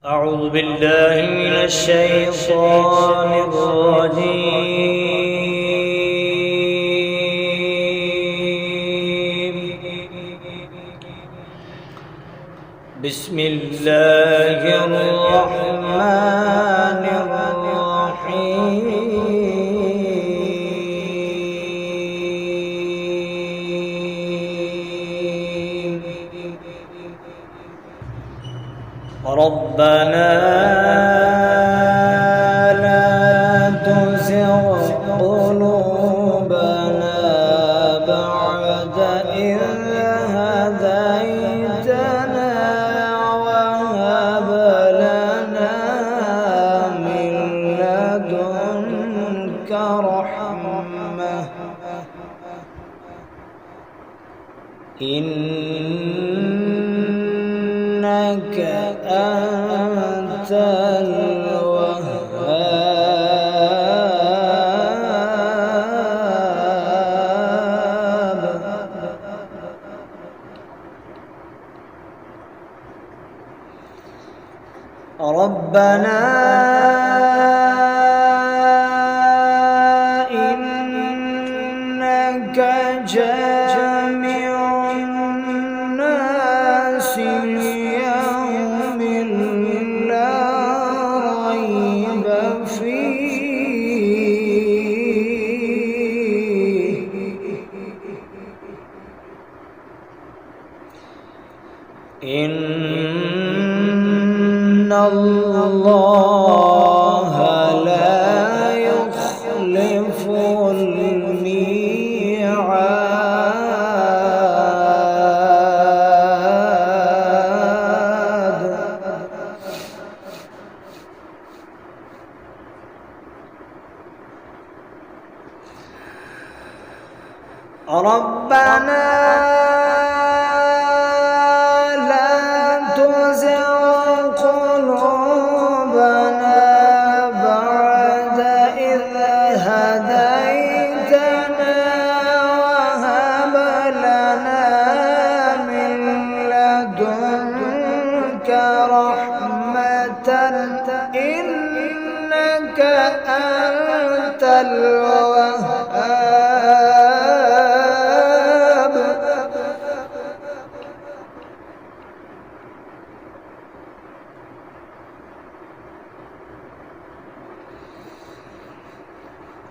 أعوذ بالله من الشيطان الرجيم. بسم الله الرحمن الرحيم. ربنا لا تزغ قلوبنا بعد إذ هديتنا وهب لنا من لدنك رحمة إنك أنت الوهاب. ربنا إنك جامع الناس ليوم لا ريب فيه إن الله لا يخلف الميعاد. ربنا لا تزغ قلوبنا بعد إذ هديتنا وهب لنا من لدنك رحمة إنك أنت الوهاب.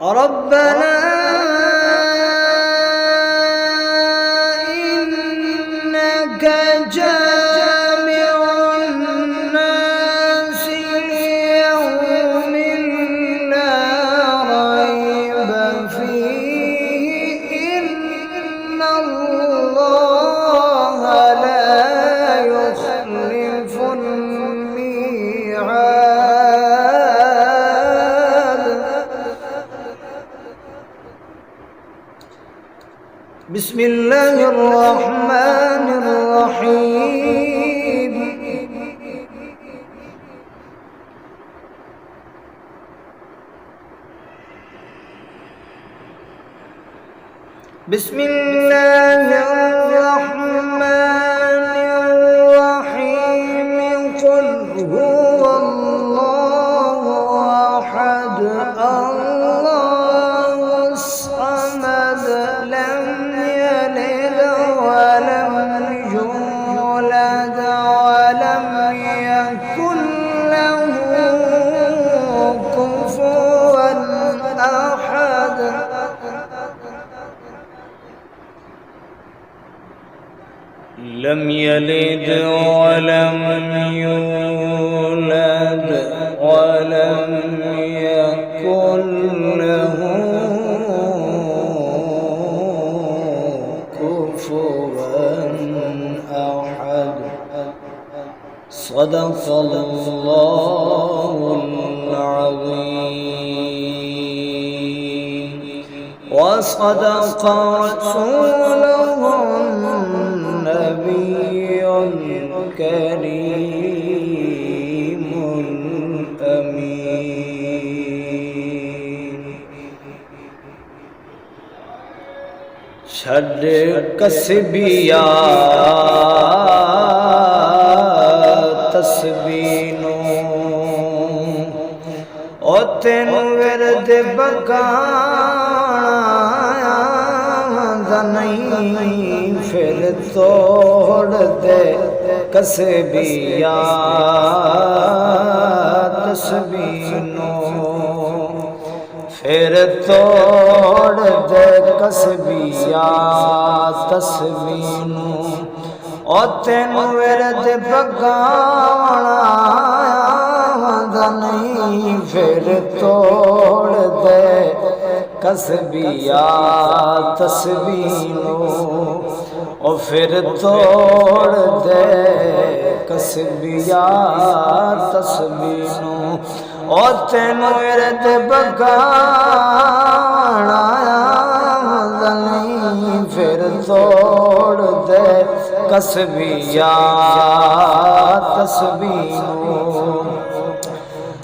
ربنا إنك جامع الناس ليوم لا ريب فيه إن الله لا يخلف الميعاد. بسم الله الرحمن الرحيم. بسم الله الرحمن الرحيم. قل هو الله أحد الله الصمد لم يلد ولم يولد ولم يكن له كفوا أحد. لم يلد ولم يولد ولم يكن له كفوا أحد. صدق الله العظيم وصدق رسوله النبي الكريم الأمين. छड़ कसबिया तस्बीनो ओ तेनू विरद बगाना नहीं, फिर तोड़ दे कसबिया तस्बीनो, फिर तोड़ दे कसबिया तस्बीनो। ओ तेनू विरद बगाना नहीं, फिर तोड़ दे कसबिया तस्बीनो, ओ फिर तोड़ दे कसबिया तस्बीनो। ओ तेनू विरद बगाना नहीं, फिर तोड़ दे कसबिया तस्बीनो।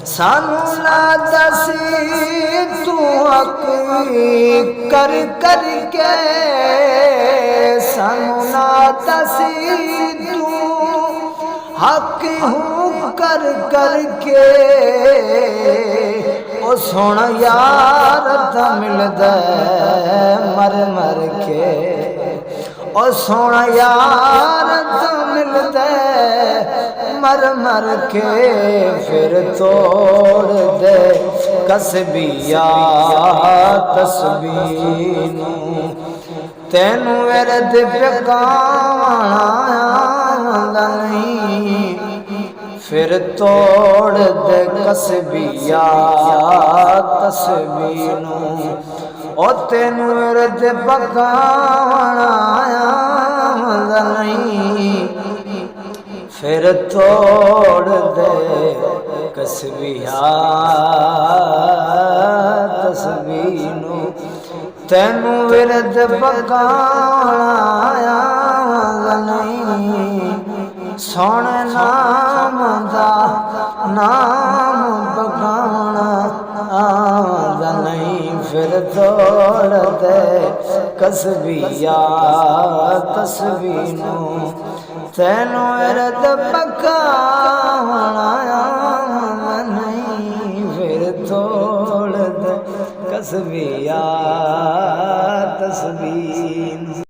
सानू ना दसी तू हक कर कर के, सानू ना दसी तू हक हूँ कर कर के। ओ सुन यार दा मिलदा मर मर के, ओ सुन यार दा मिलदा मर मर के। फिर तोड़ दे कसबिया तस्बीनो, तेनू विरद बगाना नहीं, फिर तोड़ दे कसबिया तस्बीनो। ओ तेनू विरद बगाना नहीं, फिर तोड़ दे कसबिया तस्बीनो। तेनू विरद बगाना नहीं, सुन नाम दा नाम बगाना नहीं, फिर तोड़ दे कसबिया तस्बीनो। तेनू विरद बगाना नहीं, फिर तोड़ दे कसबिया